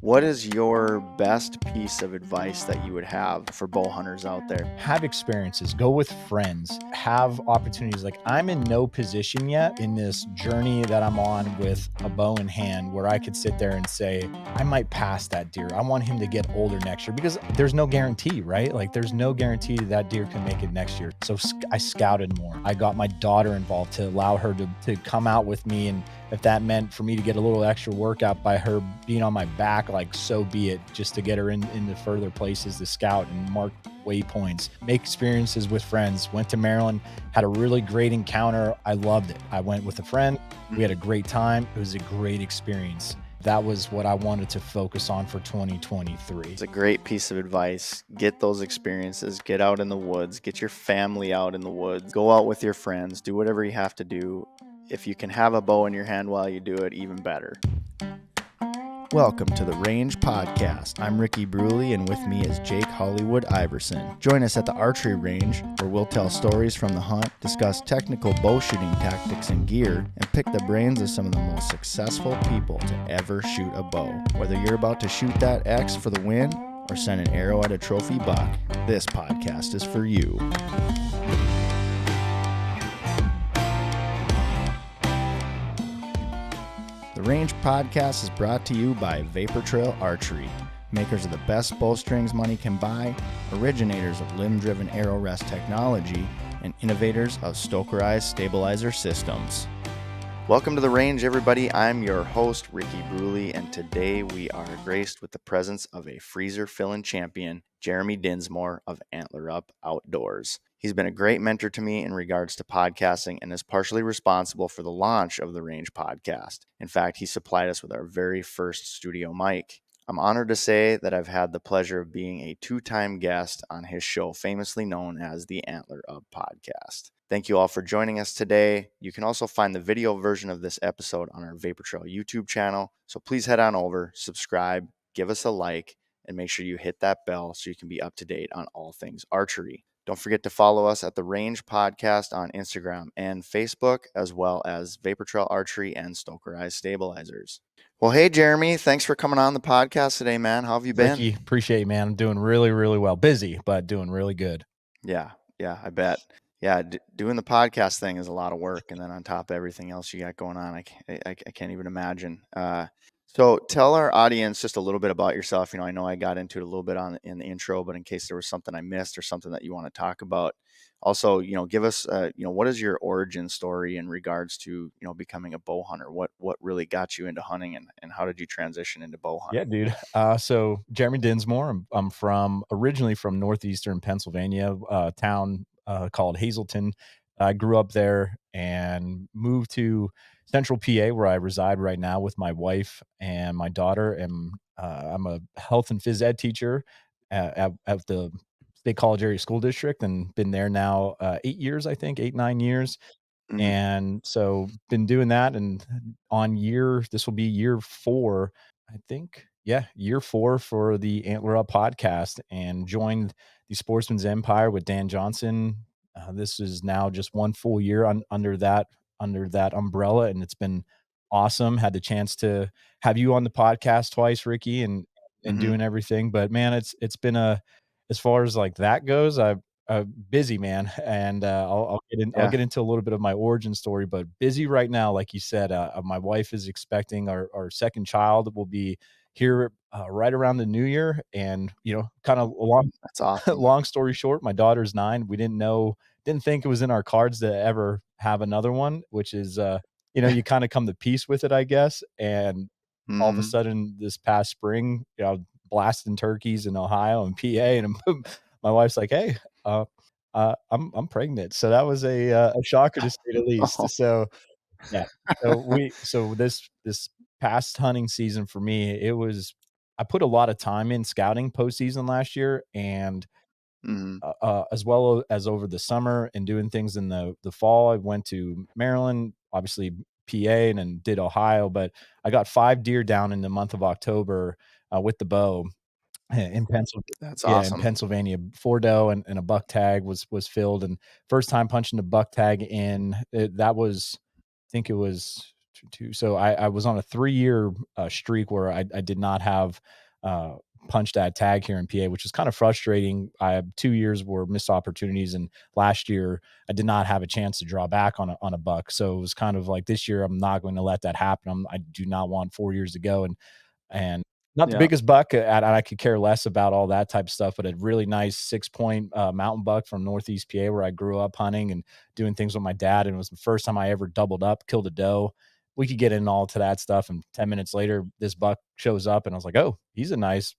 What is your best piece of advice that you would have for bow hunters out there? Have experiences, go with friends, have opportunities. Like, I'm in no position yet in this journey that I'm on with a bow in hand where I could sit there and say, I might pass that deer. I want him to get older next year, because there's no guarantee, right? Like, there's no guarantee that deer can make it next year. So I scouted more. I got my daughter involved to allow her to come out with me. And if that meant for me to get a little extra workout by her being on my back, like, so be it, just to get her into further places to scout and mark waypoints, make experiences with friends. Went to Maryland, had a really great encounter. I loved it. I went with a friend. We had a great time. It was a great experience. That was what I wanted to focus on for 2023. It's a great piece of advice. Get those experiences, get out in the woods, get your family out in the woods, go out with your friends, do whatever you have to do. If you can have a bow in your hand while you do it, even better. Welcome to the Range Podcast. I'm Ricky Bruley, and with me is Jake Hollywood Iverson. Join us at the Archery Range, where we'll tell stories from the hunt, discuss technical bow shooting tactics and gear, and pick the brains of some of the most successful people to ever shoot a bow. Whether you're about to shoot that X for the win or send an arrow at a trophy buck, this podcast is for you. The Range Podcast is brought to you by Vapor Trail Archery, makers of the best bowstrings money can buy, originators of limb-driven arrow rest technology, and innovators of Stokerized stabilizer systems. Welcome to The Range, everybody. I'm your host, Ricky Bruley, and today we are graced with the presence of a freezer filling champion, Jeremy Dinsmore of Antler Up Outdoors. He's been a great mentor to me in regards to podcasting and is partially responsible for the launch of the Range Podcast. In fact, he supplied us with our very first studio mic. I'm honored to say that I've had the pleasure of being a two-time guest on his show, famously known as the Antler Up Podcast. Thank you all for joining us today. You can also find the video version of this episode on our Vapor Trail YouTube channel. So please head on over, subscribe, give us a like, and make sure you hit that bell so you can be up to date on all things archery. Don't forget to follow us at the Range Podcast on Instagram and Facebook, as well as Vapor Trail Archery and Stokerized Stabilizers. Well, hey, Jeremy, thanks for coming on the podcast today, man. How have you been? Ricky, appreciate you, man. I'm doing really, really well. Busy, but doing really good. Yeah, I bet. Yeah, doing the podcast thing is a lot of work, and then on top of everything else you got going on, I can't even imagine. So tell our audience just a little bit about yourself. I know I got into it a little bit in the intro, but in case there was something I missed or something that you want to talk about, also, give us, what is your origin story in regards to, becoming a bow hunter? What really got you into hunting, and how did you transition into bow hunting? Yeah, dude. So Jeremy Dinsmore. I'm originally from northeastern Pennsylvania, a town called Hazleton. I grew up there and moved to central PA, where I reside right now with my wife and my daughter. And I'm a health and phys ed teacher at the State College Area School District, and been there now 8 years, I think, 8-9 years. Mhm. And so been doing that, and this will be year 4, I think. Yeah, year 4 for the Antler Up podcast, and joined the Sportsman's Empire with Dan Johnson. This is now just one full year under that umbrella, and it's been awesome. Had the chance to have you on the podcast twice, Ricky, and Mhm. doing everything. But man, it's been as far as like that goes, busy, man, and I'll Yeah. get into a little bit of my origin story, but busy right now, like you said. My wife is expecting our second child. Will be here right around the new year, and kind of long That's awesome. long story short, my daughter's 9. We didn't think it was in our cards to ever have another one, which is you kind of come to peace with it, I guess. And all of a Mhm. sudden, this past spring, blasting turkeys in Ohio and PA, and my wife's like, "Hey, I'm pregnant." So that was a shocker, to say the least. Oh. So yeah, so this past hunting season for me, I put a lot of time in scouting postseason last year, and Mhm. as well as over the summer and doing things in the fall. I went to Maryland, obviously PA, and then did Ohio, but I got 5 deer down in the month of October with the bow in Pennsylvania. That's Yeah, in awesome. Pennsylvania, 4 doe and a buck tag was filled, and first time punching the buck tag in. That was, I think it was So I was on a 3-year streak where I did not have uh, punched that tag here in PA, which is kind of frustrating. I have 2 years were missed opportunities, and last year I did not have a chance to draw back on a buck. So it was kind of like this year I'm not going to let that happen. I do not want 4 years to go, and not the Yeah. biggest buck, and I could care less about all that type of stuff, but a really nice 6 point mountain buck from Northeast PA where I grew up hunting and doing things with my dad. And it was the first time I ever doubled up, killed a doe. We could get in all to that stuff. And 10 minutes later, this buck shows up, and I was like, oh, he's a nice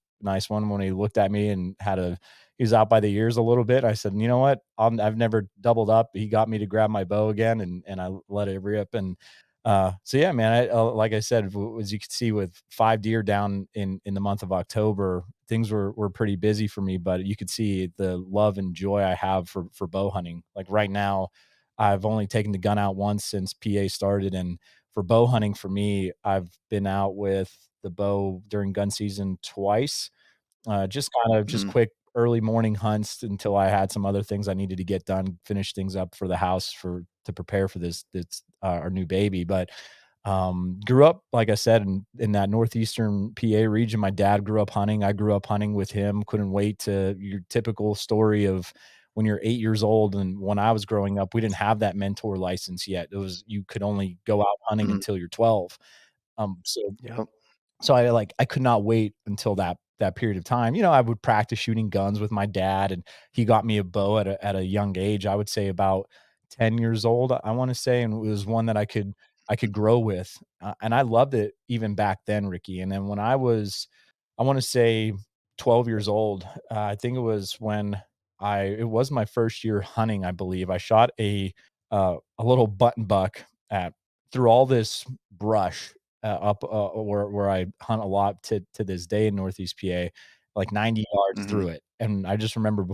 one. When he looked at me and he was out by the ears a little bit. I said, you know what? I've never doubled up. He got me to grab my bow again, and I let it rip. And so yeah, man, like I said, as you can see with 5 deer down in the month of October, things were pretty busy for me, but you could see the love and joy I have for bow hunting. Like right now, I've only taken the gun out once since PA started. And for bow hunting for me, I've been out with the bow during gun season twice, just kind of just Mm. quick early morning hunts until I had some other things I needed to get done, finish things up for the house to prepare for this our new baby. But grew up, like I said, in that northeastern PA region. My dad grew up hunting. I grew up hunting with him. Couldn't wait to your typical story of when you're 8 years old. And when I was growing up, we didn't have that mentor license yet. It was you could only go out hunting Mm. until you're 12. So Yep. I could not wait until that period of time. I would practice shooting guns with my dad, and he got me a bow at a young age. I would say about 10 years old, I want to say, and it was one that I could grow with. And I loved it even back then, Ricky. And then when I want to say 12 years old, I think it was when it was my first year hunting, I believe. I shot a little button buck at through all this brush up where I hunt a lot to this day in Northeast PA, like 90 yards Mhm. through it. And I just remember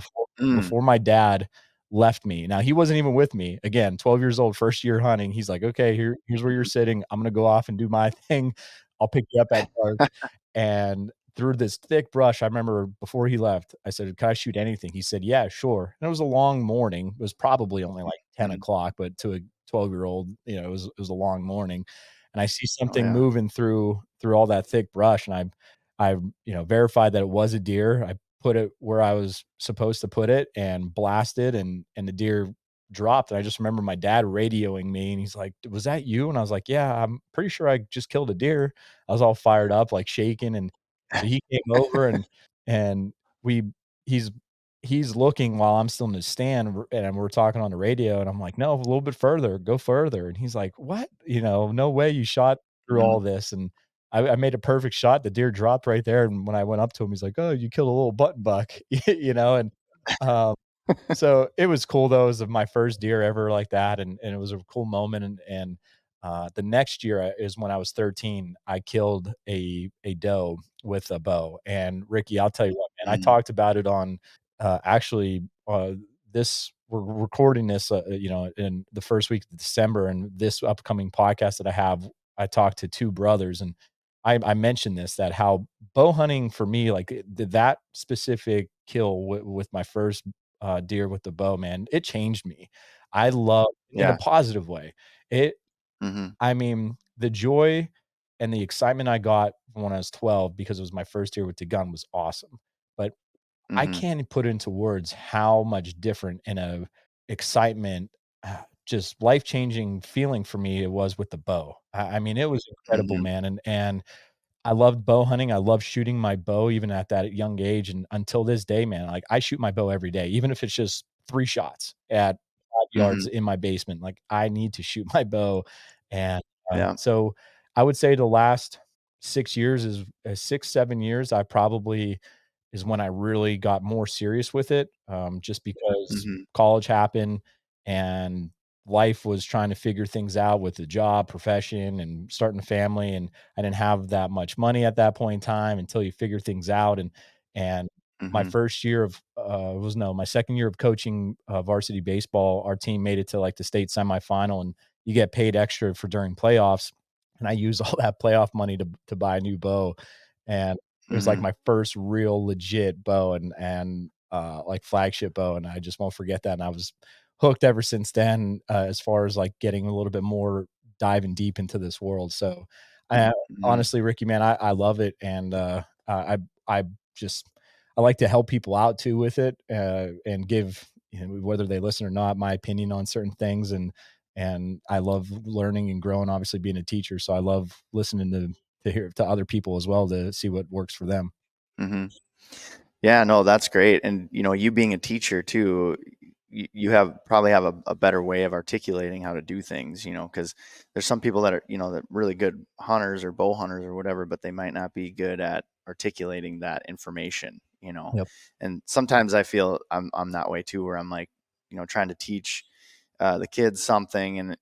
Mm. before my dad left me. Now he wasn't even with me. Again, 12 years old, first year hunting. He's like, "Okay, here's where you're Mhm. sitting. I'm gonna go off and do my thing. I'll pick you up at dark." And through this thick brush, I remember before he left, I said, "Can I shoot anything?" He said, "Yeah, sure." And it was a long morning. It was probably only like 10 Mhm. o'clock, but to a 12-year-old, it was a long morning. And I see Oh, something yeah. moving through all that thick brush, and I verified that it was a deer. I put it where I was supposed to put it and blasted, and the deer dropped. And I just remember my dad radioing me, and he's like, "Was that you?" And I was like, "Yeah, I'm pretty sure I just killed a deer." I was all fired up, like shaking. And so he came over, and we he's he's looking while I'm still in the stand, and we're talking on the radio, and I'm like, "No, a little bit further, go further." And he's like, "What? No way you shot through Mhm. all this." And I made a perfect shot. The deer dropped right there. And when I went up to him, he's like, "Oh, you killed a little button buck," and um, so it was cool though. It was my first deer ever like that, and it was a cool moment. And the next year is when I was 13. I killed a doe with a bow. And Ricky, I'll tell you what, man, I Mm. talked about it on actually this. We're recording this, in the first week of December, and this upcoming podcast that I have, I talked to two brothers, and I mentioned this that how bow hunting for me, like that specific kill with my first deer with the bow, man, it changed me. I love in a Yeah. positive way. It, Mhm. I mean, the joy and the excitement I got when I was 12 because it was my first year with the gun was awesome. But I Mhm. can't put into words how much different and a excitement, just life-changing feeling for me it was with the bow. I mean, it was incredible, Mhm. man. And I loved bow hunting. I love shooting my bow even at that young age. And until this day, man, like I shoot my bow every day, even if it's just 3 shots at 5 yards Mhm. in my basement. Like I need to shoot my bow. And Yeah. so I would say the last 6 years is 6, 7 years. I probably is when I really got more serious with it, just because Mhm. college happened and life was trying to figure things out with the job, profession, and starting a family. And I didn't have that much money at that point in time until you figure things out. And my Mhm. first year of was no my second year of coaching varsity baseball. Our team made it to like the state semifinal, and you get paid extra for during playoffs. And I used all that playoff money to buy a new bow, and it was like Mhm. my first real legit bow and like flagship bow, and I just won't forget that. And I was hooked ever since then, as far as like getting a little bit more diving deep into this world. So, Mhm. honestly, Ricky, man, I love it, and I just I like to help people out too with it, and give, whether they listen or not, my opinion on certain things, and I love learning and growing. Obviously, being a teacher, so I love listening to hear to other people as well to see what works for them. Mhm. Yeah, no, that's great. And you being a teacher too, you probably have a better way of articulating how to do things, because there's some people that are, that really good hunters or bow hunters or whatever, but they might not be good at articulating that information. Yep. And sometimes I feel I'm that way too, where I'm like, trying to teach the kids something, and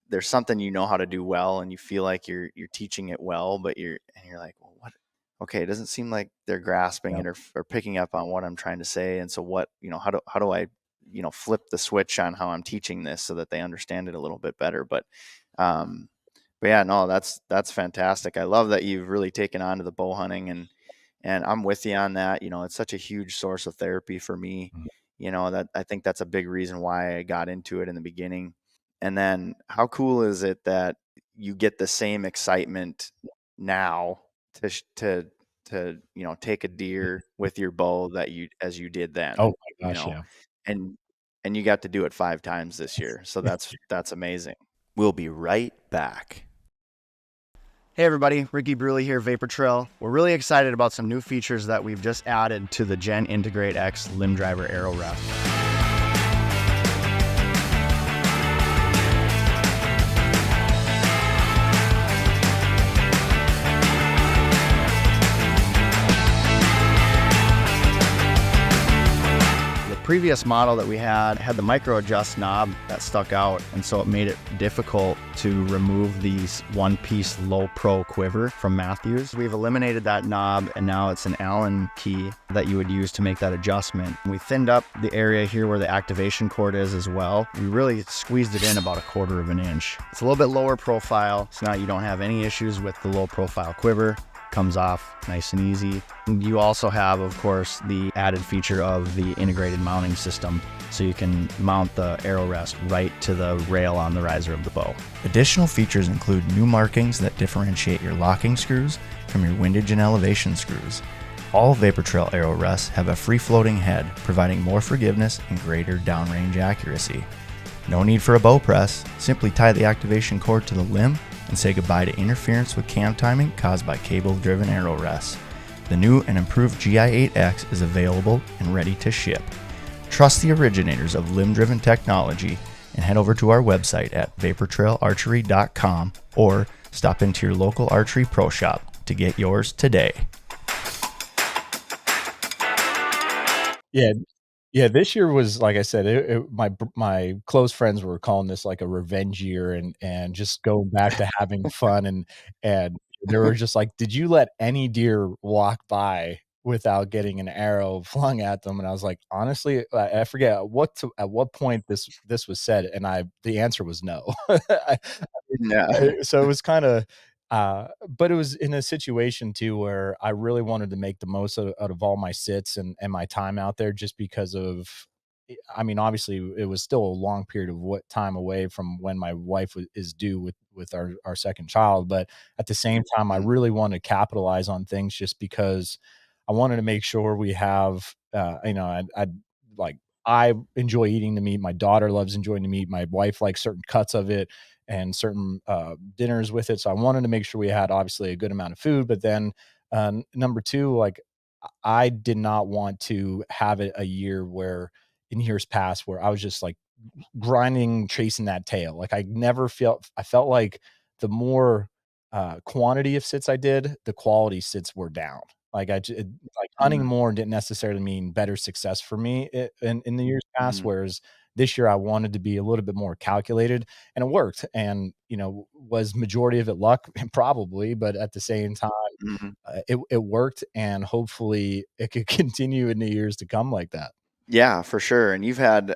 there's something how to do well, and you feel like you're teaching it well, but you're like, well, what? Okay, it doesn't seem like they're grasping Yep. it or picking up on what I'm trying to say. And so what, how do I, flip the switch on how I'm teaching this so that they understand it a little bit better. Um, but yeah, no, that's fantastic. I love that you've really taken on to the bow hunting, and I'm with you on that. It's such a huge source of therapy for me. Mhm. That I think that's a big reason why I got into it in the beginning. And then how cool is it that you get the same excitement now to take a deer with your bow that you as you did then, Oh my you gosh, know, yeah. and you got to do it 5 times this year. So that's amazing. We'll be right back. Hey everybody, Ricky Bruley here, Vapor Trail. We're really excited about some new features that we've just added to the Gen Integrate X limb driver arrow rest. Previous model that we had the micro adjust knob that stuck out, and so it made it difficult to remove these one-piece low pro quiver from Matthews. We've eliminated that knob, and now it's an Allen key that you would use to make that adjustment. We thinned up the area here where the activation cord is as well. We really squeezed it in about 1/4 of an inch. It's a little bit lower profile, so now you don't have any issues with the low profile quiver. Comes off nice and easy. You also have, of course, the added feature of the integrated mounting system, so you can mount the arrow rest right to the rail on the riser of the bow. Additional features include new markings that differentiate your locking screws from your windage and elevation screws. All Vapor Trail arrow rests have a free-floating head, providing more forgiveness and greater downrange accuracy. No need for a bow press. Simply tie the activation cord to the limb and say goodbye to interference with cam timing caused by cable-driven arrow rests. The new and improved GI8X is available and ready to ship. Trust the originators of limb-driven technology and head over to our website at vaportrailarchery.com or stop into your local archery pro shop to get yours today. Yeah. Yeah, this year was, like I said, my close friends were calling this like a revenge year, and just going back to having fun, and they were just like, "Did you let any deer walk by without getting an arrow flung at them?" And I was like, "Honestly, I forget at what point this was said, and the answer was no." Yeah. So it was kinda, but it was in a situation too where I really wanted to make the most out of all my sits and my time out there, just because of, I mean, obviously it was still a long period of what time away from when my wife is due with our second child, but at the same time, I Mhm. really want to capitalize on things just because I wanted to make sure we have, I like, I enjoy eating the meat. My daughter loves enjoying the meat. My wife likes certain cuts of it and certain dinners with it. So I wanted to make sure we had obviously a good amount of food. But then number two, like, I did not want to have it a year where in years past where I was just like grinding, chasing that tail. Like I felt like the more quantity of sits I did, the quality sits were down. Like like hunting Mhm. more didn't necessarily mean better success for me in the years past. Mhm. Whereas this year I wanted to be a little bit more calculated, and it worked. And was majority of it luck? Probably, but at the same time, Mhm. it worked, and hopefully it could continue in the years to come like that. Yeah, for sure. And you've had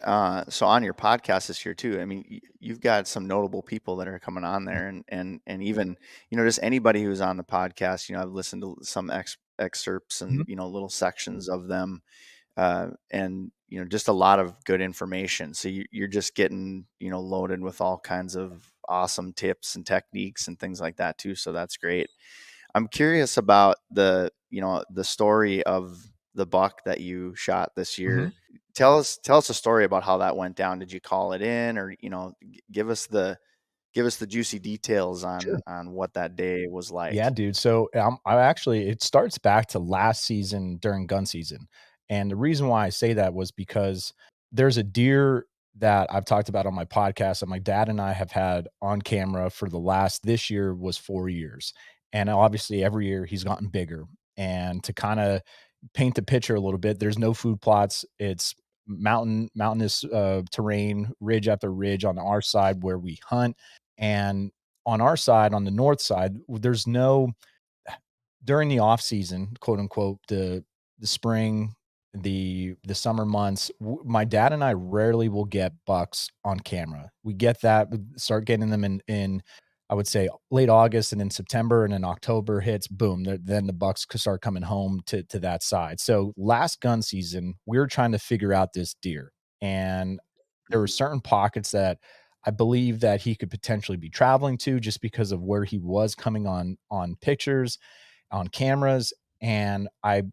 so on your podcast this year too. I mean, you've got some notable people that are coming on there, and even just anybody who's on the podcast. I've listened to some excerpts and Mhm. little sections of them. and just a lot of good information. So you're just getting loaded with all kinds of awesome tips and techniques and things like that too. So that's great. I'm curious about the story of the buck that you shot this Mhm. year. Tell us a story about how that went down. Did you call it in, or give us the juicy details Sure. on what that day was Yeah, like? dude. So I actually, it starts back to last season during gun season. And the reason why I say that was because there's a deer that I've talked about on my podcast that my dad and I have had on camera for this year was 4 years. And obviously every year he's gotten bigger. And to kind of paint the picture a little bit, there's no food plots. It's mountainous terrain, ridge after ridge on our side where we hunt. And on our side, on the north side, there's no during the off season, quote unquote, the spring, the summer months, my dad and I rarely will get bucks on camera. We get that, start getting them in I would say late August, and in September, and then October hits, boom, then the bucks could start coming home to that side. So last gun season, we were trying to figure out this deer, and there were Mhm. certain pockets that I believe that he could potentially be traveling to just because of where he was coming on pictures, on cameras. And I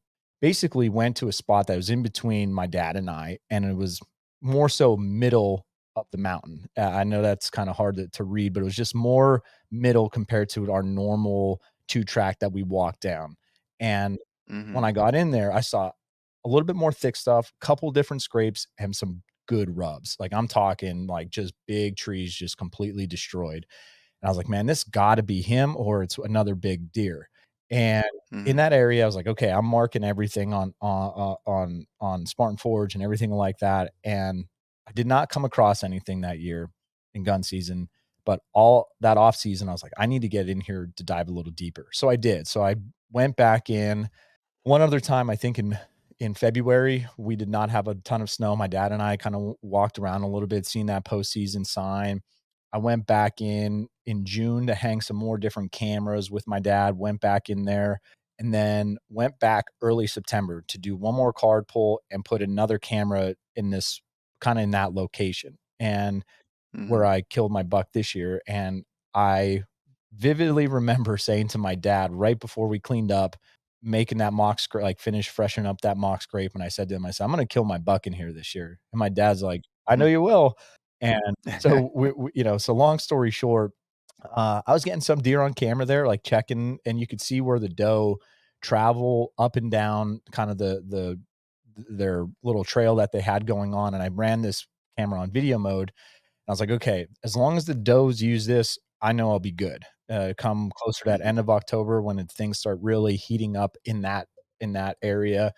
basically went to a spot that was in between my dad and I, and it was more so middle of the mountain. I know that's kind of hard to read, but it was just more middle compared to our normal two track that we walked down. And when Mhm. I got in there, I saw a little bit more thick stuff, couple different scrapes, and some good rubs. Like I'm talking like just big trees just completely destroyed. And I was like, man, this got to be him or it's another big deer. And in Mhm. that area, I was like, okay, I'm marking everything on Spartan Forge and everything like that. And I did not come across anything that year in gun season, but all that off season, I was like, I need to get in here to dive a little deeper. So I did. So I went back in one other time, I think in February, we did not have a ton of snow. My dad and I kind of walked around a little bit, seeing that postseason sign. I went back in June to hang some more different cameras with my dad, went back in there, and then went back early September to do one more card pull and put another camera in this kind of in that location. And where Mhm. I killed my buck this year, and I vividly remember saying to my dad right before we cleaned up, making that mock scrape, like finish freshening up that mock scrape, and I said to him, I said, "I'm gonna kill my buck in here this year." And my dad's like, "I know Mhm. you will." And so so long story short, I was getting some deer on camera there, like checking, and you could see where the doe travel up and down kind of their little trail that they had going on. And I ran this camera on video mode. I was like, okay, as long as the does use this, I know I'll be good. Come closer to that Mhm. end of October when things start really heating up in that area,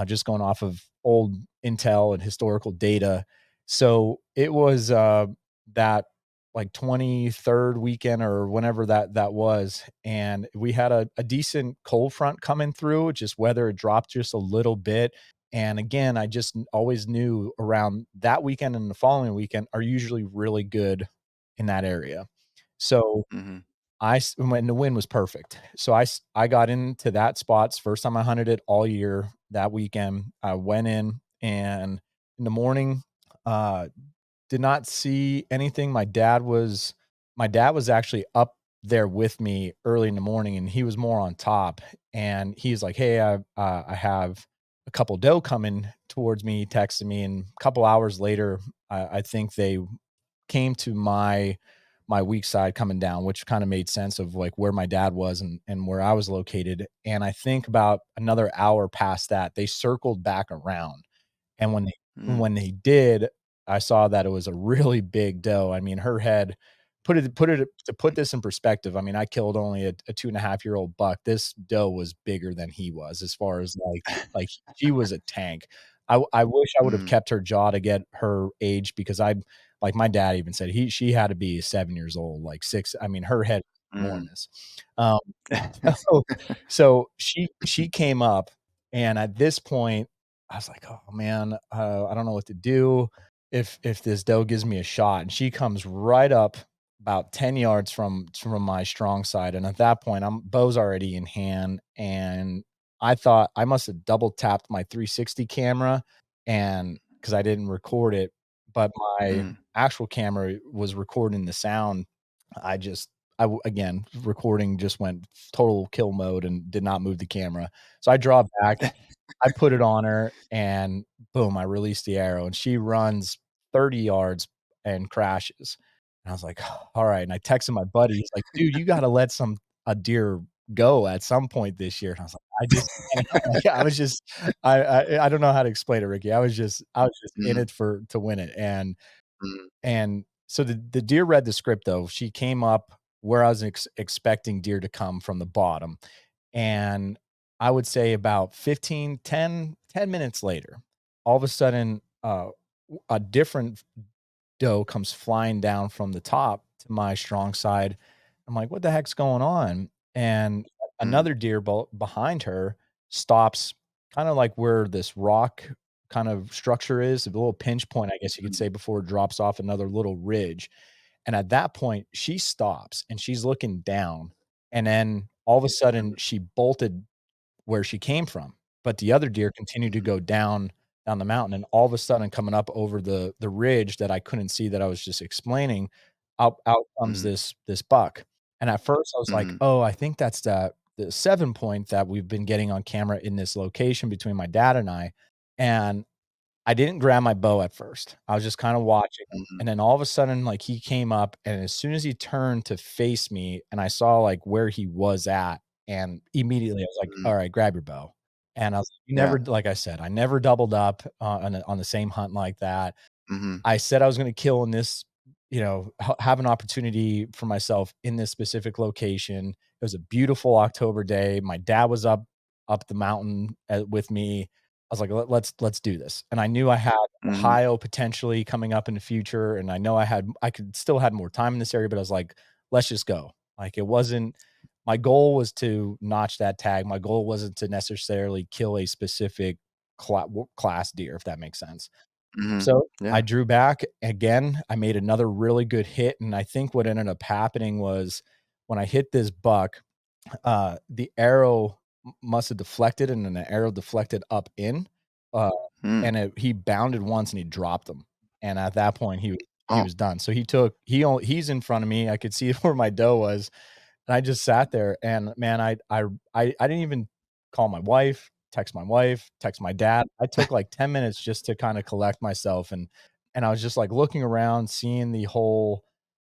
just going off of old intel and historical data. So it was that like 23rd weekend or whenever that was, and we had a decent cold front coming through. Just weather dropped just a little bit, and again, I just always knew around that weekend and the following weekend are usually really good in that area. So Mhm. when the wind was perfect. So I got into that spot. First time I hunted it all year that weekend. I went in, and in the morning, uh, did not see anything. My dad was actually up there with me early in the morning, and he was more on top, and he's like, "Hey, I have a couple doe coming towards me," texted me, and a couple hours later, I think they came to my weak side coming down, which kind of made sense of like where my dad was and where I was located. And I think about another hour past that, they circled back around. And Mm. when they did, I saw that it was a really big doe. I mean, her head put it to put this in perspective. I mean, I killed only a 2.5-year-old buck. This doe was bigger than he was as far as like she was a tank. I wish I would have Mm. kept her jaw to get her age because I like my dad even said she had to be 7 years old, like six. I mean, her head was Mm. enormous. Um, so so she came up, and at this point, I was like, "Oh, man, I don't know what to do if this doe gives me a shot." And she comes right up about 10 yards from my strong side, and at that point, I'm bow's already in hand, and I thought I must have double tapped my 360 camera, and because I didn't record it, but my Mm. actual camera was recording the sound. I just again, recording just went total kill mode and did not move the camera. So I draw back, I put it on her, and boom, I released the arrow, and she runs 30 yards and crashes. And I was like, "All right." And I texted my buddy. He's like, "Dude, you gotta let a deer go at some point this year." And I was like, "I just can't." Like, I was just I don't know how to explain it, Ricky. I was just in Mhm, it for to win it. mhm, And so the deer read the script though. She came up where I was expecting deer to come from the bottom. And I would say about 10 minutes later, all of a sudden, a different doe comes flying down from the top to my strong side. I'm like, "What the heck's going on?" And mhm, another deer behind her stops kinda like where this rock kind of structure is, a little pinch point, I guess you could mhm, say, before it drops off another little ridge. And at that point, she stops and she's looking down, and then all of a sudden, she bolted where she came from, but the other deer continued to mhm, go down the mountain, and all of a sudden, coming up over the ridge that I couldn't see that I was just explaining, out comes mhm, this buck, and at first, I was like, mhm, "Oh, I think that's the 7 point that we've been getting on camera in this location between my dad and I," and I didn't grab my bow at first. I was just kinda watching him, mhm, and then all of a sudden, like, he came up, and as soon as he turned to face me and I saw, like, where he was at, and immediately I was like, mhm. "Alright, grab your bow." And I was you Yeah. never like I said, I never doubled up on the same hunt like that. Mhm, I said I was gonna kill in this, have an opportunity for myself in this specific location. It was a beautiful October day. My dad was up the mountain, with me. I was like, Let's do this." And I knew I had mhm, Ohio potentially coming up in the future, and I know I could still had more time in this area, but I was like, "Let's just go." Like, it wasn't my goal was to notch that tag. My goal wasn't to necessarily kill a specific class deer, if that makes sense. mhm. So, I Yeah. drew back again, I made another really good hit, and I think what ended up happening was when I hit this buck, the arrow must have deflected, and then the arrow deflected up in, uh, Mm. and he bounded once and he dropped him, and at that point, he Oh. was done. So he's in front of me, I could see where my doe was, and I just sat there and man, I didn't even call my wife, text my dad. I took like 10 minutes just to kinda collect myself, and I was just, like, looking around, seeing the whole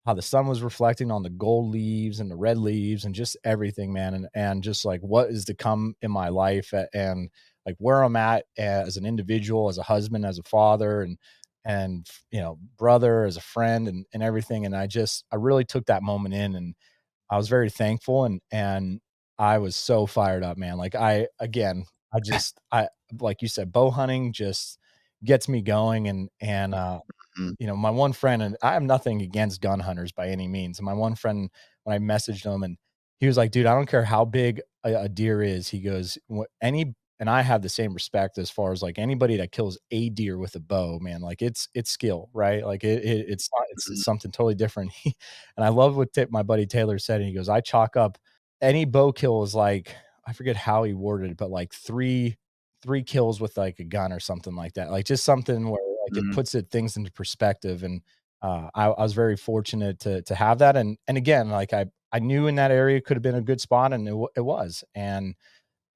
how the sun was reflecting on the gold leaves and the red leaves and just everything, man, and just, like, what is to come in my life, and, like, where I'm at as an individual, as a husband, as a father, and, brother, as a friend, and everything, and I really took that moment in, and I was very thankful and I was so fired up, man. Like I like you said, bow hunting just gets me going Mhm, my one friend and I have nothing against gun hunters by any means. And my one friend, when I messaged him and he was like, dude, I don't care how big a deer is. He goes, and I have the same respect as far as like anybody that kills a deer with a bow, man, like it's skill, right? Like it's not, it's mhm, something totally different. And I love what my buddy Taylor said. And he goes, I chalk up any bow kill is like, I forget how he worded it, but like three kills with like a gun or something like that. Like just something where like it mhm, puts things into perspective. And I was very fortunate to have that. And again, like I knew in that area could have been a good spot, and it was. And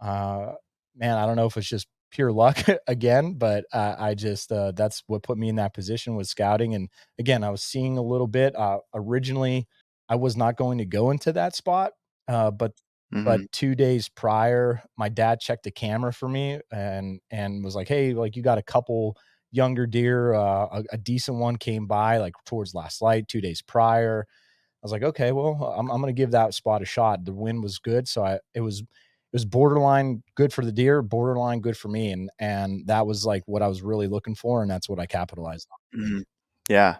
uh, man, I don't know if it's just pure luck again, but I just that's what put me in that position with scouting. And again, I was seeing a little bit. Originally, I was not going to go into that spot, but mhm, 2 days prior, my dad checked a camera for me and was like, "Hey, like you got a couple younger deer. A decent one came by like towards last light 2 days prior." I was like, "Okay, well, I'm gonna give that spot a shot." The wind was good, so it was borderline good for the deer, borderline good for me, and that was, like, what I was really looking for, and that's what I capitalized on. mhm. Yeah.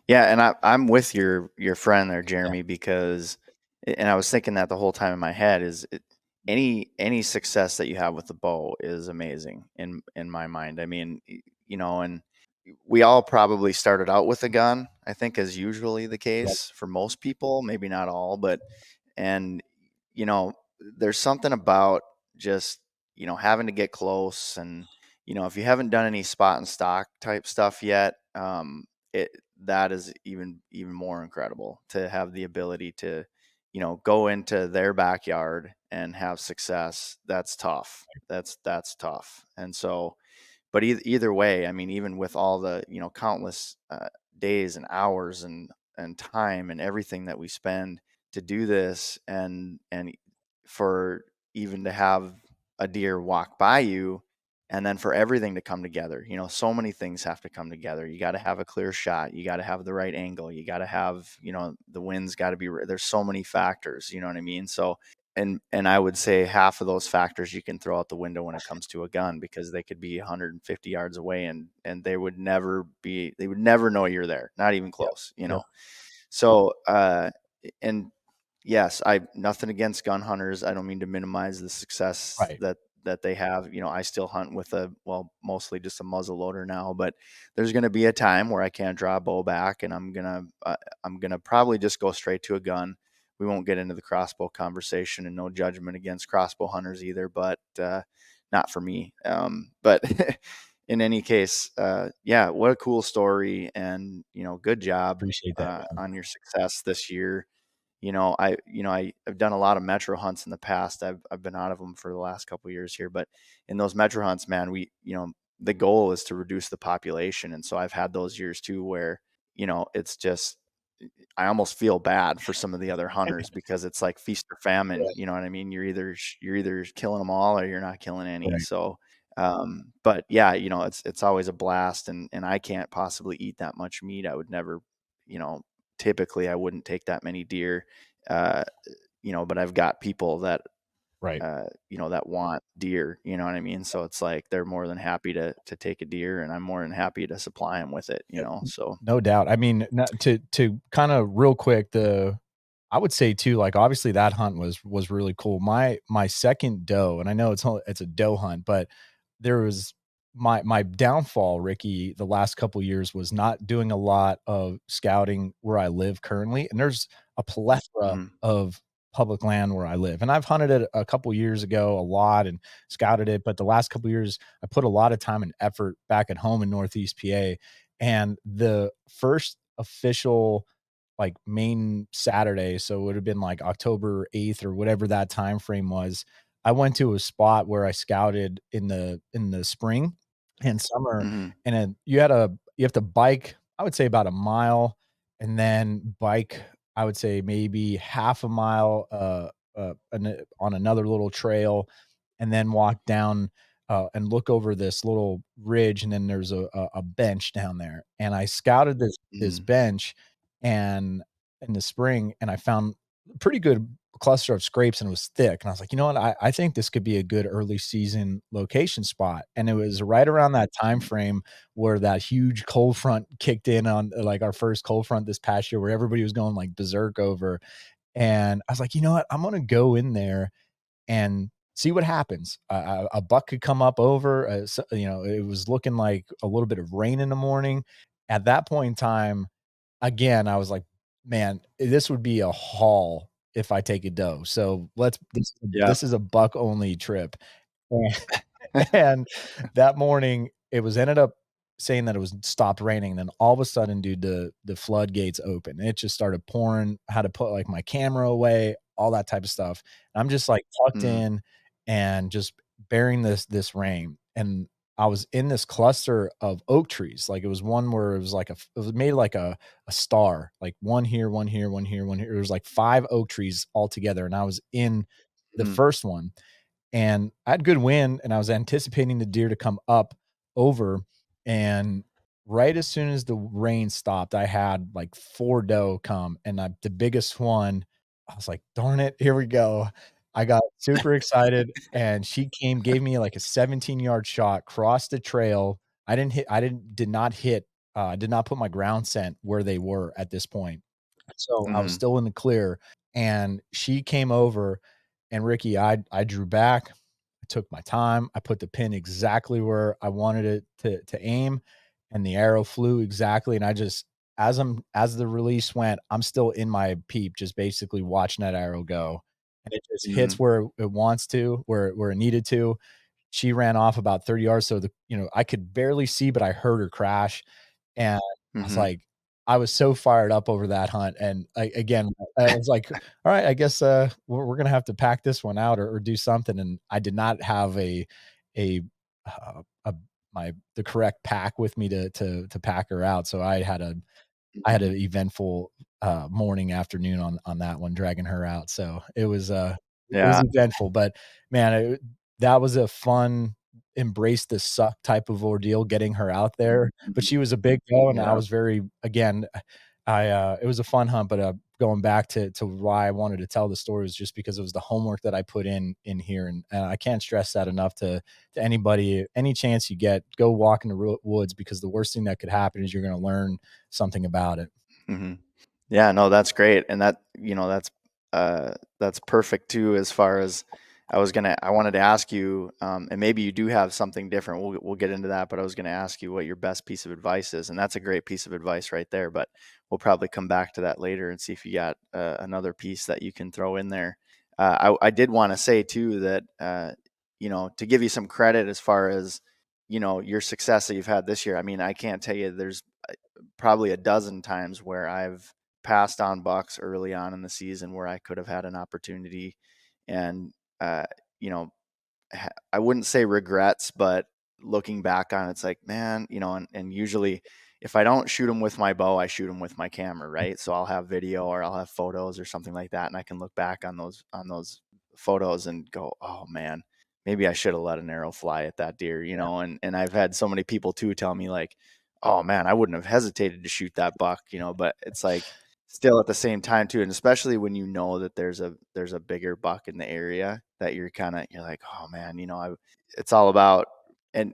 Yeah, and I'm with your friend there, Yeah, Jeremy, because and I was thinking that the whole time in my head is any success that you have with the bow is amazing in my mind. I mean, and we all probably started out with a gun, I think is usually the yep, case for most people, maybe not all, but and you know, there's something about just having to get close and, if you haven't done any spot and stock type stuff yet, it that is even more incredible to have the ability to, go into their backyard and have success. That's tough. That's tough. And so, but either way, I mean, even with all the, countless days and hours and time and everything that we spend to do this, and for even to have a deer walk by you, and then for everything to come together, so many things have to come together. You got to have a clear shot, you got to have the right angle, you got to have, the wind's got to be, there's so many factors, you know what I mean? So, and I would say half of those factors you can throw out the window when it comes to a gun, because they could be 150 yards away, and they would never know you're there, not even Yep. close, Yep. So, and yes, I nothing against gun hunters. I don't mean to minimize the success Right. that they have. I still hunt with mostly just a muzzle loader now, but there's going to be a time where I can't draw a bow back, and I'm gonna probably just go straight to a gun. We won't get into the crossbow conversation, and no judgment against crossbow hunters either, but not for me. But in any case, yeah, what a cool story, and good job Appreciate that, man. on your success this year. I've done a lot of metro hunts in the past. I've been out of them for the last couple of years here, but in those metro hunts, man, the goal is to reduce the population, and so I've had those years too where it's just, I almost feel bad for some of the other hunters, because it's like feast or famine. Right. You know what I mean? You're either killing them all or you're not killing any. Right. So, but yeah, it's always a blast, and I can't possibly eat that much meat. I would never, you know, typically I wouldn't take that many deer, uh, but I've got people that, Right. that want deer. You know what I mean? So it's like they're more than happy to take a deer, and I'm more than happy to supply them with it. Yep. So. No doubt. I mean, not to kinda real quick, I would say too, like, obviously that hunt was really cool. My second doe, and I know it's a doe hunt, but there was my downfall, Ricky, the last couple years was not doing a lot of scouting where I live currently, and there's a plethora Mhm, of public land where I live, and I've hunted it a couple years ago a lot and scouted it, but the last couple years, I put a lot of time and effort back at home in Northeast PA, and the first official like main Saturday, so it would have been like October 8th or whatever that time frame was. I went to a spot where I scouted in the spring and summer, mhm, and then you have to bike, I would say about a mile, and then bike, I would say maybe half a mile, on another little trail, and then walk down and look over this little ridge, and then there's a bench down there. And I scouted this mhm, bench, and in the spring, and I found a pretty good cluster of scrapes, and it was thick. And I was like, you know what? I think this could be a good early season location spot. And it was right around that time mhm, frame where that huge cold front kicked in on like our first cold front this past year, where everybody was going like berserk over. And I was like, you know what? I'm gonna go in there and see what happens. A buck could come up over, it was looking like a little bit of rain in the morning. At that point in time, again, I was like, man, this would be a haul if I take a doe. So yeah, this is a buck only trip. And that morning, it was ended up saying that it was stopped raining, then all of a sudden, dude, the floodgates open, it just started pouring, had to put, like, my camera away, all that type of stuff. I'm just, like, tucked mhm, in and just bearing this rain, and I was in this cluster of oak trees, like, it was one where it was like it was made like a star, like, one here, one here, one here, one here. There was, like, 5 oak trees all together, and I was in the mhm, first one, and I had good wind, and I was anticipating the deer to come up over, and right as soon as the rain stopped, I had, like, 4 doe come, and the biggest one, I was like, "Darn it, here we go." I got super excited, and she came, gave me, like, a 17-yard shot, crossed the trail. Did not hit, did not put my ground scent where they were at this point. So, I was mhm, still in the clear, and she came over, and Ricky, I drew back, I took my time, I put the pin exactly where I wanted it to aim, and the arrow flew exactly, and I just as the release went, I'm still in my peep, just basically watching that arrow go, and it just hits mhm, where it wants to, where it needed to, she ran off about 30 yards. So I could barely see, but I heard her crash. And I was Mhm. like, I was so fired up over that hunt. And again, I was like, all right, I guess we're gonna have to pack this one out or do something. And I did not have a a my the correct pack with me to pack her out. So I had Mhm. an eventful morning, afternoon on that one, dragging her out. So it was Yeah. eventful, but man, that was a fun embrace the suck type of ordeal getting her out there. But Mhm. she was a big doe, and I Yeah. was very again, it was a fun hunt, but going back to why I wanted to tell the story was just because it was the homework that I put in here, and I can't stress that enough to anybody. Any chance you get, go walk in the woods, because the worst thing that could happen is you're going to learn something about it. Mhm. Yeah, no, that's great, and that's perfect too. As far as I wanted to ask you, and maybe you do have something different. We'll get into that, but I was gonna ask you what your best piece of advice is, and that's a great piece of advice right there. But we'll probably come back to that later and see if you got another piece that you can throw in there. I did want to say too that to give you some credit as far as your success that you've had this year. I mean, I can't tell you there's probably a dozen times where I've passed on bucks early on in the season where I could have had an opportunity, and uh, you know, I wouldn't say regrets, but looking back on it, it's like, man, and usually if I don't shoot them with my bow, I shoot them with my camera, right? So I'll have video or I'll have photos or something like that, and I can look back on those photos and go, oh man, maybe I should have let an arrow fly at that deer, and I've had so many people too tell me like, oh man, I wouldn't have hesitated to shoot that buck, but it's like still at the same time too, and especially when you know that there's a bigger buck in the area that you're like, oh man, it's all about. And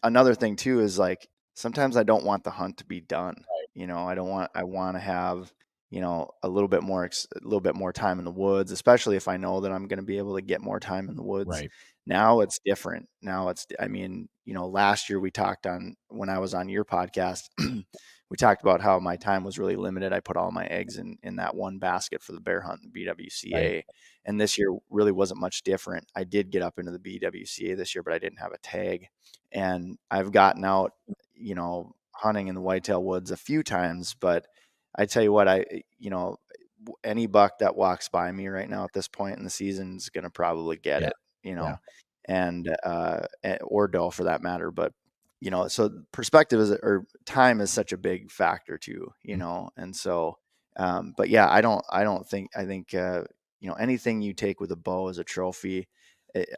another thing too is like sometimes I don't want the hunt to be done. I want to have a little bit more time in the woods, especially if I know that I'm going to be able to get more time in the woods. Right. Now it's different. Now I mean, last year we talked on when I was on your podcast. We talked about how my time was really limited. I put all my eggs in that one basket for the bear hunt in the Right. BWCA. And this year really wasn't much different. I did get up into the BWCA this year, but I didn't have a tag. And I've gotten out, hunting in the whitetail woods a few times, but I tell you what, any buck that walks by me right now at this point in the season is going to probably get Yeah. it, Yeah. and or doe for that matter. But so perspective or time is such a big factor too, Mm. and so but yeah, I think anything you take with a bow as a trophy, it,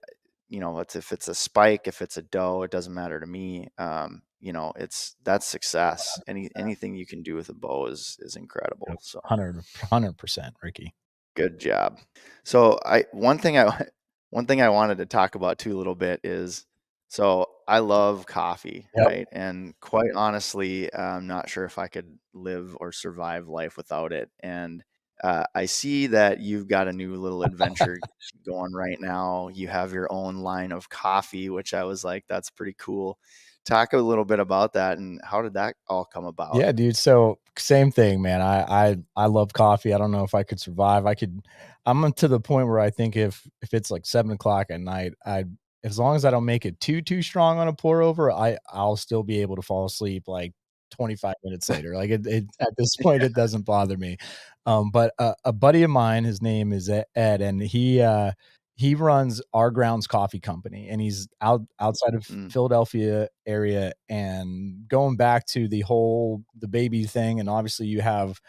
if it's a spike, if it's a doe, it doesn't matter to me. That's success. Anything you can do with a bow is incredible. Yep. So 100%, Ricky. good job. So I one thing I one thing I wanted to talk about too a little bit is, so I love coffee, Yep. right? And quite honestly, I'm not sure if I could live or survive life without it. And I see that you've got a new little adventure going right now. You have your own line of coffee, which I was like, that's pretty cool. Talk a little bit about that and how did that all come about? Yeah, dude. So same thing, man. I love coffee. I don't know if I could survive. I'm to the point where I think if it's like 7 o'clock at night, as long as I don't make it too strong on a pour over, I'll still be able to fall asleep like 25 minutes later. Like it at this point, it doesn't bother me. But a buddy of mine, his name is Ed, and he runs Our Grounds Coffee Company, and he's outside of Mm, Philadelphia area. And going back to the baby thing, and obviously you have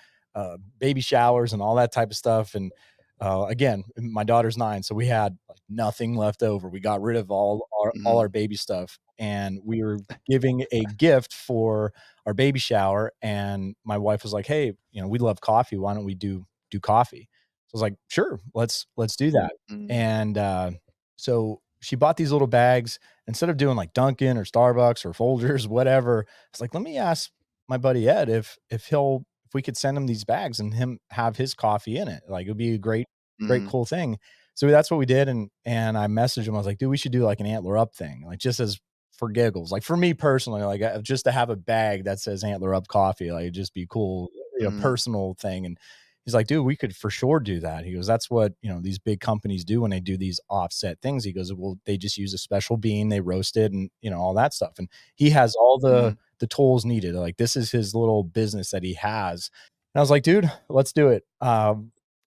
baby showers and all that type of stuff. And again, my daughter's 9, so we had like nothing left over. We got rid of all our mhm, baby stuff, and we were giving a gift for our baby shower. And my wife was like, "Hey, we love coffee. Why don't we do coffee?" So I was like, "Sure, let's do that." mm, And so she bought these little bags. Instead of doing like Dunkin' or Starbucks or Folgers, whatever. It's like, let me ask my buddy Ed if we could send him these bags and him have his coffee in it. Like it would be a great mhm, cool thing. So that's what we did. And I messaged him. I was like, dude, we should do like an Antler Up thing, like just as for giggles. Like for me personally, like just to have a bag that says Antler Up coffee, like it'd just be cool, mhm, personal thing. And He's like, dude, we could for sure do that. He goes, that's what, these big companies do when they do these offset things. He goes, well, they just use a special bean, they roast it, and all that stuff. And he has all Mm-hmm. the tools needed. Like, this is his little business that he has. And I was like, dude, let's do it. A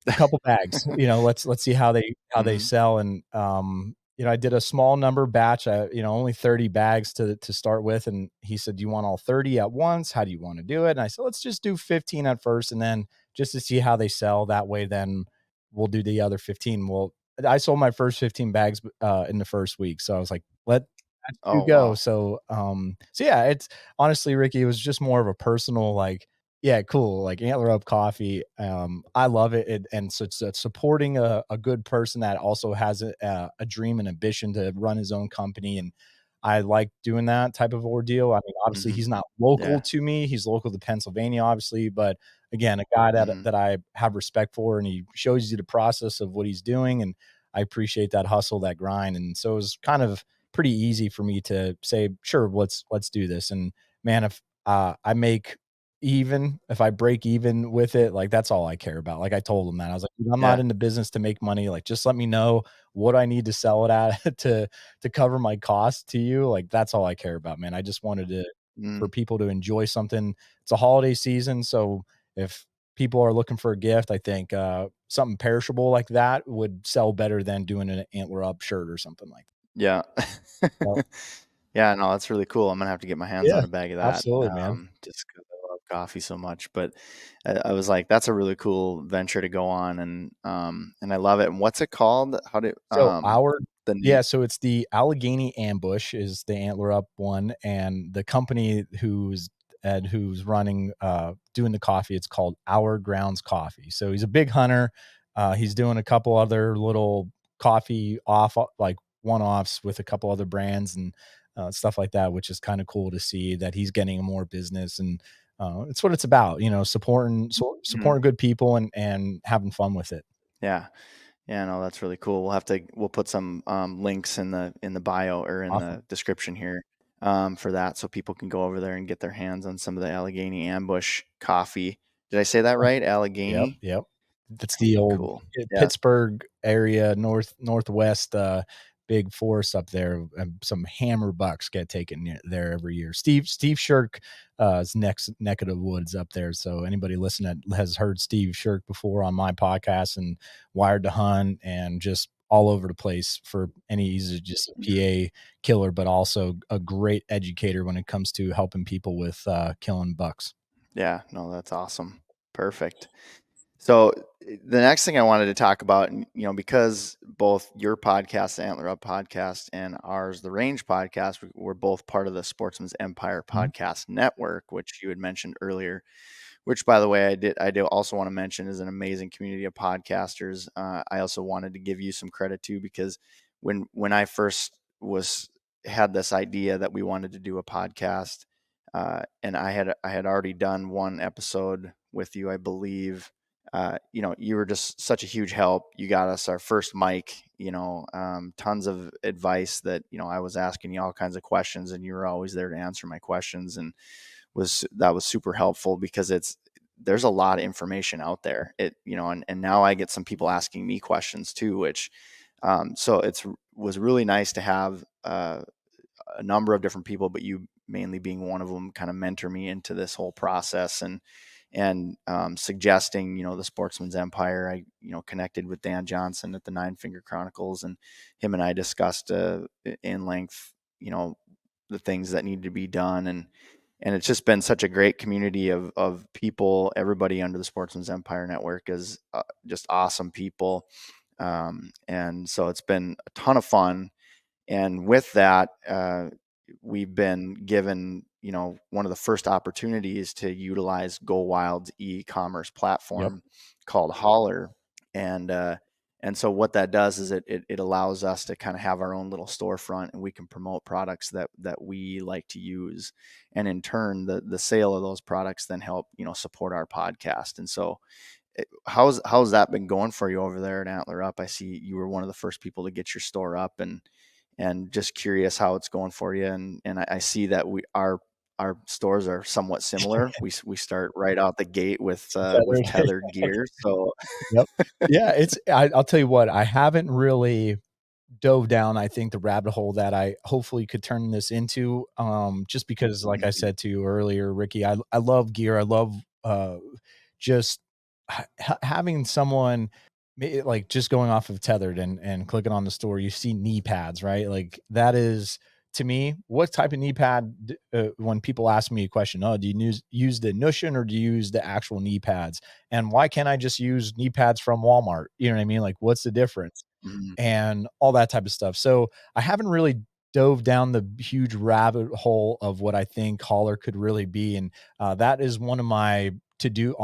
couple bags, let's see how they Mm-hmm. sell. And I did a small number batch, only 30 bags to start with. And he said, do you want all 30 at once? How do you want to do it? And I said, let's just do 15 at first, and then just to see how they sell. That way, then we'll do the other 15. Well, I sold my first 15 bags in the first week. So I was like, let you Oh, go. wow. So yeah, it's honestly, Ricky, it was just more of a personal, like, yeah, cool. Like, Antler Up Coffee. I love it. And so it's supporting a good person that also has a dream and ambition to run his own company. And I like doing that type of ordeal. I mean, obviously Mm-hmm. he's not local Yeah. to me. He's local to Pennsylvania, obviously, but again, a guy that Mm-hmm. that I have respect for, and he shows you the process of what he's doing. And I appreciate that hustle, that grind. And so it was kind of pretty easy for me to say, sure, let's do this. And man, if I make even, if I break even with it, like, that's all I care about. Like, I told him that. I was like, "Dude, I'm not Yeah. in the business to make money. Like, just let me know what I need to sell it at to cover my costs to you. Like, that's all I care about, man. I just wanted to for Mm. people to enjoy something. It's a holiday season, so if people are looking for a gift, I think something perishable like that would sell better than doing an Antler Up shirt or something like Yeah. that. Yeah, no, that's really cool. I'm gonna have to get my hands Yeah, on a bag of that, absolutely, man. just 'cause I love coffee so much. But I was like, that's a really cool venture to go on, and I love it. And what's it called? How do So our the name? Yeah, so it's the Allegheny Ambush is the Antler Up one, and the company who's running doing the coffee, it's called Our Grounds Coffee. So he's a big hunter. He's doing a couple other little coffee off, like, one-offs with a couple other brands and stuff like that, which is kind of cool to see that he's getting more business. And it's what it's about, Mhm. supporting good people and having fun with it. Yeah. Yeah, no, that's really cool. We'll put some links in the bio or in Awesome. the description here for that, so people can go over there and get their hands on some of the Allegheny Ambush coffee. Did I say that right? Yep, Allegheny? yep. That's the old Cool. Yeah. Pittsburgh area, northwest, big forest up there, and some hammer bucks get taken there every year. Steve Shirk, is neck of the woods up there, so anybody listening that has heard Steve Shirk before on my podcast and Wired to Hunt and just all over the place. He's just a PA killer, but also a great educator when it comes to helping people with, killing bucks. Yeah, no, that's awesome. Perfect. So the next thing I wanted to talk about, and because both your podcast, the Antler Up podcast, and ours, the Range podcast, we're both part of the Sportsman's Empire Mhm. podcast network, which you had mentioned earlier. Which, by the way, I do also want to mention is an amazing community of podcasters. I also wanted to give you some credit too, because when I first was had this idea that we wanted to do a podcast, and I had already done one episode with you, I believe. You were just such a huge help. You got us our first mic. Tons of advice that I was asking you all kinds of questions, and you were always there to answer my questions, and that was super helpful because there's a lot of information out there. And now I get some people asking me questions too, which so it's was really nice to have a number of different people, but you mainly being one of them, kind of mentor me into this whole process and suggesting, the Sportsman's Empire. I connected with Dan Johnson at the Nine Finger Chronicles, and him and I discussed in length, the things that need to be done, and it's just been such a great community of people. Everybody under the Sportsman's Empire Network is just awesome people, and so it's been a ton of fun. And with that, we've been given, one of the first opportunities to utilize GoWild's e-commerce Yep. platform called Holler. And so what that does is it allows us to kind of have our own little storefront, and we can promote products that we like to use. And in turn, the sale of those products then help, support our podcast. And so how's that been going for you over there at Antler Up? I see you were one of the first people to get your store up, and just curious how it's going for you. And I see that our stores are somewhat similar. We start right out the gate with Tethered. tethered gear. So Yep. Yeah, I'll tell you what, I haven't really dove down, I think, the rabbit hole that I hopefully could turn this into, just because, like I Mhm, said to you earlier, Ricky, I love gear. I love, just having someone like just going off of tethered and clicking on the store, you see knee pads, right? Like that is to me, what type of knee pad, when people ask me a question, oh, do you use the Notion or do you use the actual knee pads? And why can't I just use knee pads from Walmart? You know what I mean? Like, what's the difference? mhm, And all that type of stuff. So I haven't really dove down the huge rabbit hole of what I think Holler could really be. And that is one of my to-do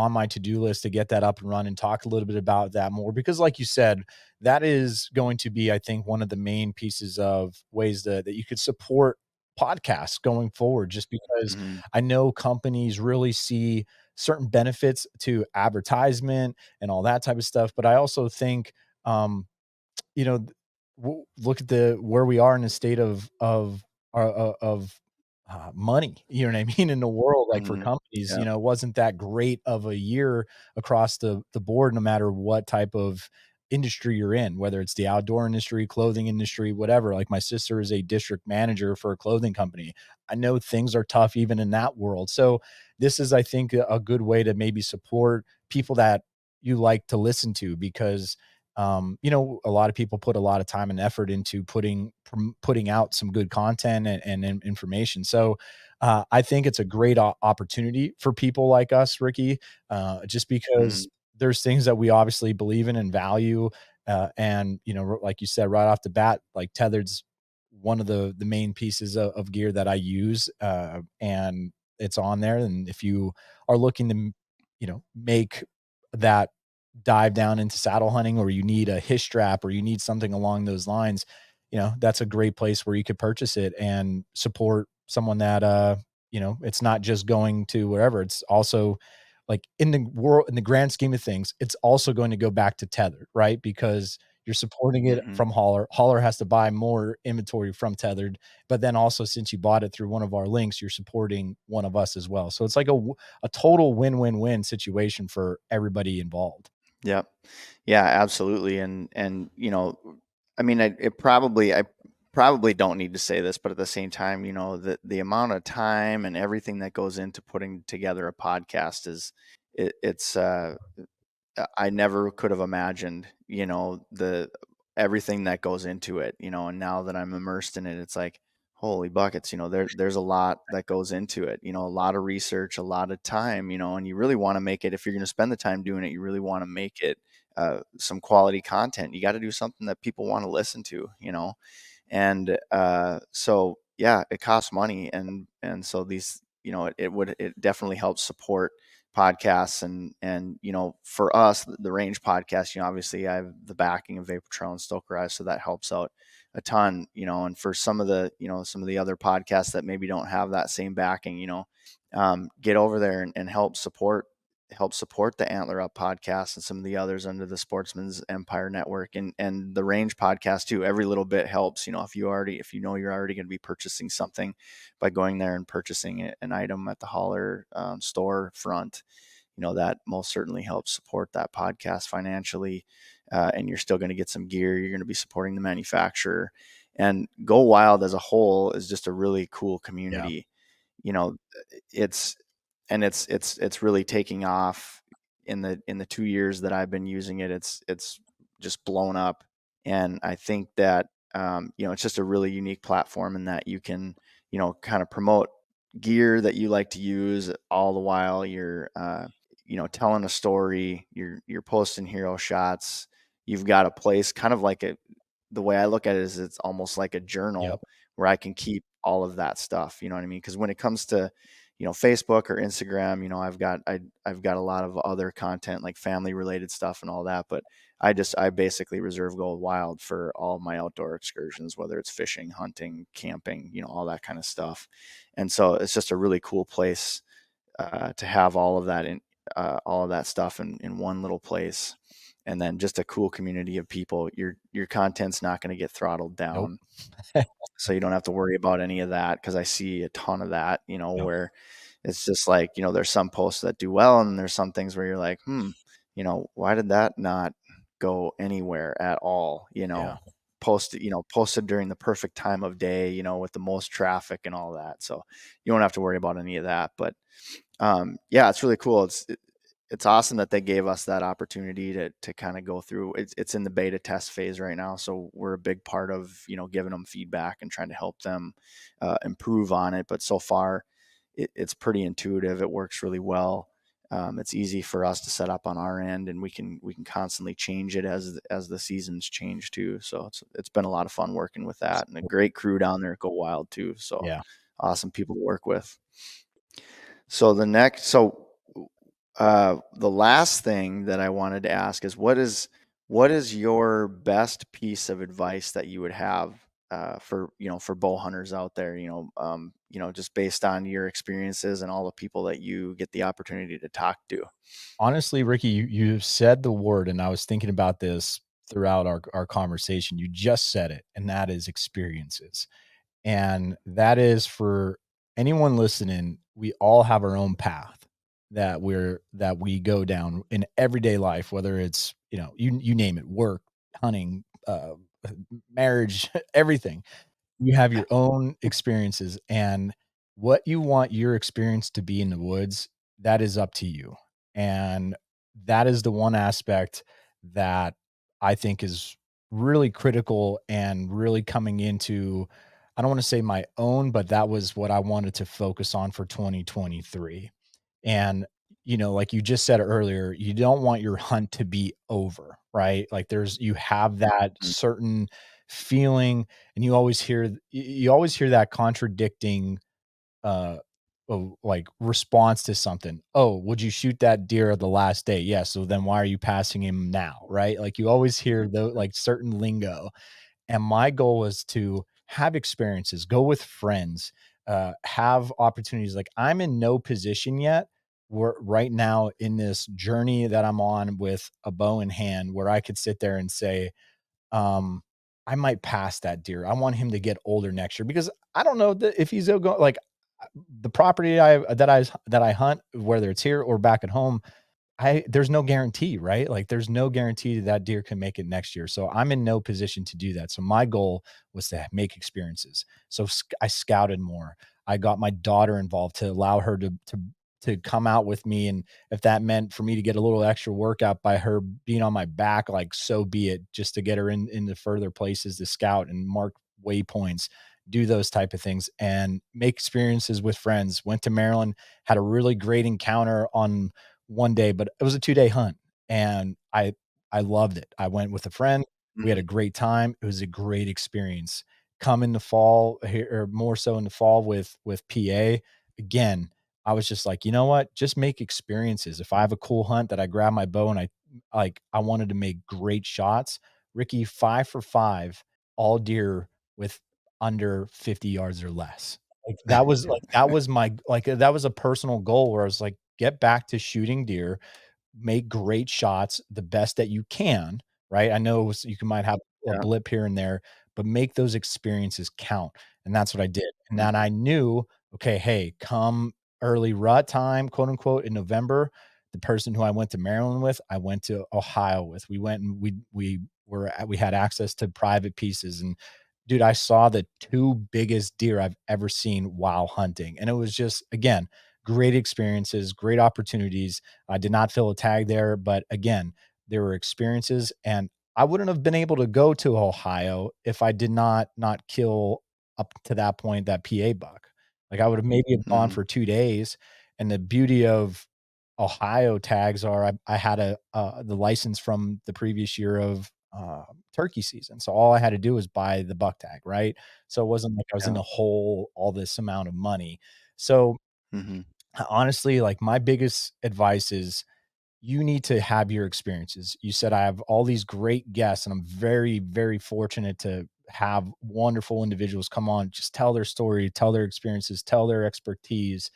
list to get that up and run and talk a little bit about that more. Because like you said, that is going to be, I think, one of the main pieces of ways that you could support podcasts going forward, just because mhm, I know companies really see certain benefits to advertisement and all that type of stuff. But I also think, um, you know, look at the where we are in the state of money. You know what I mean? In the world, like for mhm. companies, Yeah, it wasn't that great of a year across the board, no matter what type of industry you're in, whether it's the outdoor industry, clothing industry, whatever. Like my sister is a district manager for a clothing company. I know things are tough even in that world. So this is, I think, a good way to maybe support people that you like to listen to, because a lot of people put a lot of time and effort into putting out some good content and information. So I think it's a great opportunity for people like us, Ricky, just mhm, because there's things that we obviously believe in and value. And like you said, right off the bat, like tethered's one of the main pieces of gear that I use, and it's on there. And if you are looking to, make that dive down into saddle hunting, or you need a hitch strap, or you need something along those lines, that's a great place where you could purchase it and support someone that, it's not just going to wherever, it's also like in the grand scheme of things, it's also going to go back to tethered, right? Because you're supporting it mhm. from Holler. Holler has to buy more inventory from tethered, but then also, since you bought it through one of our links, you're supporting one of us as well. So it's like a total win-win-win situation for everybody involved. Yep. Yeah, absolutely. And I mean, I probably don't need to say this, but at the same time, the amount of time and everything that goes into putting together a podcast it's I never could have imagined, the everything that goes into it, and now that I'm immersed in it, it's like, holy buckets, there's a lot that goes into it, a lot of research, a lot of time, and you really want to make it, if you're going to spend the time doing it, you really want to make it some quality content. You got to do something that people want to listen to, and so yeah, it costs money, and so these, it definitely helps support podcasts, and for us, the range podcast, obviously I have the backing of Vapor Trail and Stokerized, so that helps out a ton, and for some of the other podcasts that maybe don't have that same backing, get over there and help support the Antler Up podcast and some of the others under the Sportsman's Empire Network, and the Range podcast too. Every little bit helps. If you know you're already going to be purchasing something, by going there and purchasing an item at the Holler store front, that most certainly helps support that podcast financially. And you're still going to get some gear. You're going to be supporting the manufacturer. And Go Wild as a whole is just a really cool Yeah. community. You know, it's it's really taking off in the 2 years that I've been using it. It's just blown up, and I think that it's just a really unique platform in that you can kind of promote gear that you like to use, all the while you're telling a story. You're posting hero shots. You've got a place, kind of like the way I look at it is, it's almost like a Yep. journal where I can keep all of that stuff. You know what I mean? Because when it comes to Facebook or Instagram, I've got a lot of other content, like family related stuff and all that, but I basically reserve Gold Wild for all of my outdoor excursions, whether it's fishing, hunting, camping, all that kind of stuff. And so it's just a really cool place to have all of that stuff in one little place. and then just a cool community of people. Your content's not going to get throttled Nope. down, so you don't have to worry about any of that. Because I see a ton of that, Yep. where it's just like, there's some posts that do well, and there's some things where you're like, why did that not go anywhere at all? Yeah. Posted during the perfect time of day, with the most traffic and all that. So you don't have to worry about any of that. But yeah, it's really cool. It's awesome that they gave us that opportunity to kind of go through. It's in the beta test phase right now, so we're a big part of giving them feedback and trying to help them improve on it. But so far, it's pretty intuitive. It works really well. It's easy for us to set up on our end, and we can constantly change it as the seasons change too. So it's been a lot of fun working with that, and a great crew down there at GoWild too. So Yeah. awesome people to work with. The last thing that I wanted to ask is what is your best piece of advice that you would have for bow hunters out there? Just based on your experiences and all the people that you get the opportunity to talk to. Honestly, Ricky, you said the word, and I was thinking about this throughout our conversation. You just said it, and that is experiences. And that is for anyone listening, we all have our own path that we go down in everyday life, whether it's, you name it, work, hunting, marriage, everything. You have your own experiences, and what you want your experience to be in the woods, that is up to you. And that is the one aspect that I think is really critical and really coming into, I don't wanna say my own, but that was what I wanted to focus on for 2023. And, like you just said earlier, you don't want your hunt to be over, right? Like you have that Mm. certain feeling, and you always hear that contradicting uh like response to something. Oh, would you shoot that deer the last day? Yeah, so then why are you passing him now, right? Like you always hear the like certain lingo. And my goal was to have experiences, go with friends, have opportunities. Like I'm in no position yet, where right now in this journey that I'm on with a bow in hand, where I could sit there and say, um, I might pass that deer. I want him to get older next year because I don't know that if he's going like the property that I hunt, whether it's here or back at home, there's no guarantee, right? Like there's no guarantee that deer can make it next year. So I'm in no position to do that. So my goal was to make experiences. So I scouted more. I got my daughter involved to allow her to come out with me, and if that meant for me to get a little extra workout by her being on my back, like so be it, just to get her into further places to scout and mark waypoints, do those type of things and make experiences with friends. Went to Maryland, had a really great encounter on one day, but it was a 2-day hunt, and I loved it. I went with a friend. We had a Mhm. great time. It was a great experience. Come in the fall here, or more so in the fall with PA, again, I was just like, "You know what? Just make experiences." If I have a cool hunt that I grab my bow and I wanted to make great shots, Ricky, 5 for 5, all deer with under 50 yards or less. That was a personal goal where I was like, "Get back to shooting deer, make great shots the best that you can," right? I know you can might have a Yeah. blip here and there, but make those experiences count, and that's what I did. And then Mhm. I knew, okay, hey, come early rut time, quote unquote, in November, the person who I went to Maryland with, I went to Ohio with. We went and we had access to private pieces, and dude, I saw the 2 biggest deer I've ever seen while hunting, and it was just, again, great experiences, great opportunities. I did not fill a tag there, but again, there were experiences, and I wouldn't have been able to go to Ohio if I did not kill up to that point that PA buck. Like I would have maybe have gone Mhm. for 2 days, and the beauty of Ohio tags are I had the license from the previous year of turkey season. So all I had to do was buy the buck tag, right? So it wasn't like I was in Yeah. a hole all this amount of money. So Mhm. honestly, like my biggest advice is you need to have your experiences. You said I have all these great guests, and I'm very, very fortunate to have wonderful individuals come on, just tell their story, tell their experiences, tell their expertise.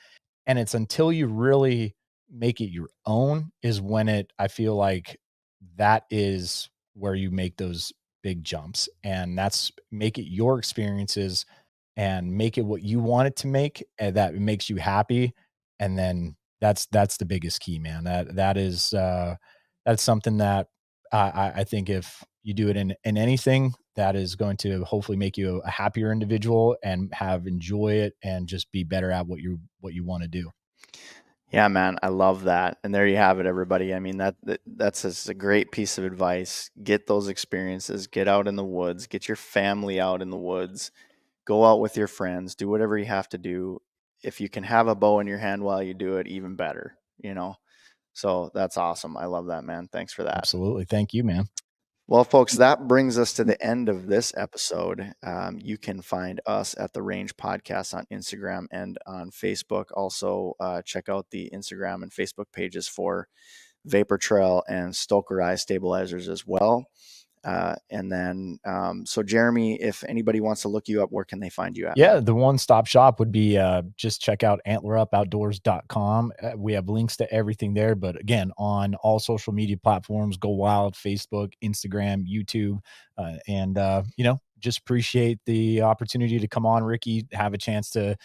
And it's until you really make it your own is when I feel like that is where you make those big jumps, and that's make it your experiences and make it what you want it to make, and that makes you happy. And then that's the biggest key, man. That's something that I think if you do it in anything, that is going to hopefully make you a happier individual and enjoy it and just be better at what you want to do. Yeah, man, I love that. And there you have it, everybody. I mean, that's just a great piece of advice. Get those experiences, get out in the woods, get your family out in the woods, go out with your friends, do whatever you have to do. If you can have a bow in your hand while you do it, even better, you know? So that's awesome. I love that, man. Thanks for that. Absolutely. Thank you, man. Well, folks, that brings us to the end of this episode. You can find us at the Range Podcast on Instagram and on Facebook. Also, check out the Instagram and Facebook pages for Vapor Trail and Stokerized stabilizers as well. So Jeremy, if anybody wants to look you up, where can they find you at? Yeah, man? the one-stop shop would be just check out antlerupoutdoors.com. We have links to everything there, but again, on all social media platforms, GoWild, Facebook, Instagram, YouTube, and just appreciate the opportunity to come on, Ricky, have a chance to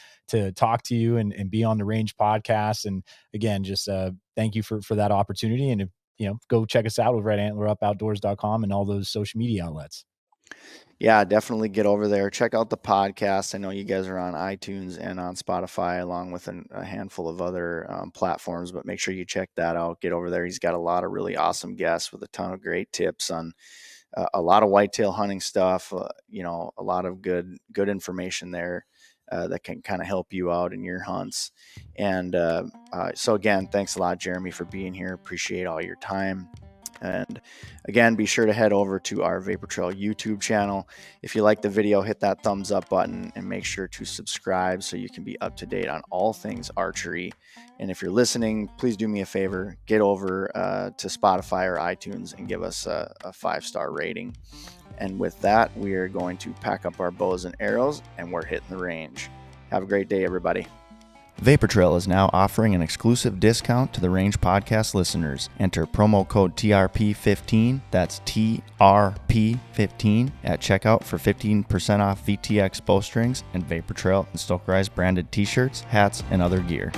talk to you and be on the Range podcast. And again, just thank you for that opportunity. And go check us out over at antlerupoutdoors.com and all those social media outlets. Yeah, definitely get over there. Check out the podcast. I know you guys are on iTunes and on Spotify, along with a handful of other platforms, but make sure you check that out. Get over there. He's got a lot of really awesome guests with a ton of great tips on a lot of whitetail hunting stuff, a lot of good information there that can kind of help you out in your hunts. And so again, thanks a lot, Jeremy, for being here. Appreciate all your time. And again, be sure to head over to our Vapor Trail YouTube channel. If you like the video, hit that thumbs up button and make sure to subscribe so you can be up to date on all things archery. And if you're listening, please do me a favor, get over to Spotify or iTunes and give us a 5-star rating. And with that, we are going to pack up our bows and arrows and we're hitting the range. Have a great day, everybody. Vapor Trail is now offering an exclusive discount to the Range Podcast listeners. Enter promo code TRP15, that's TRP15, at checkout for 15% off VTX bowstrings and Vapor Trail and Stokerized branded t-shirts, hats, and other gear.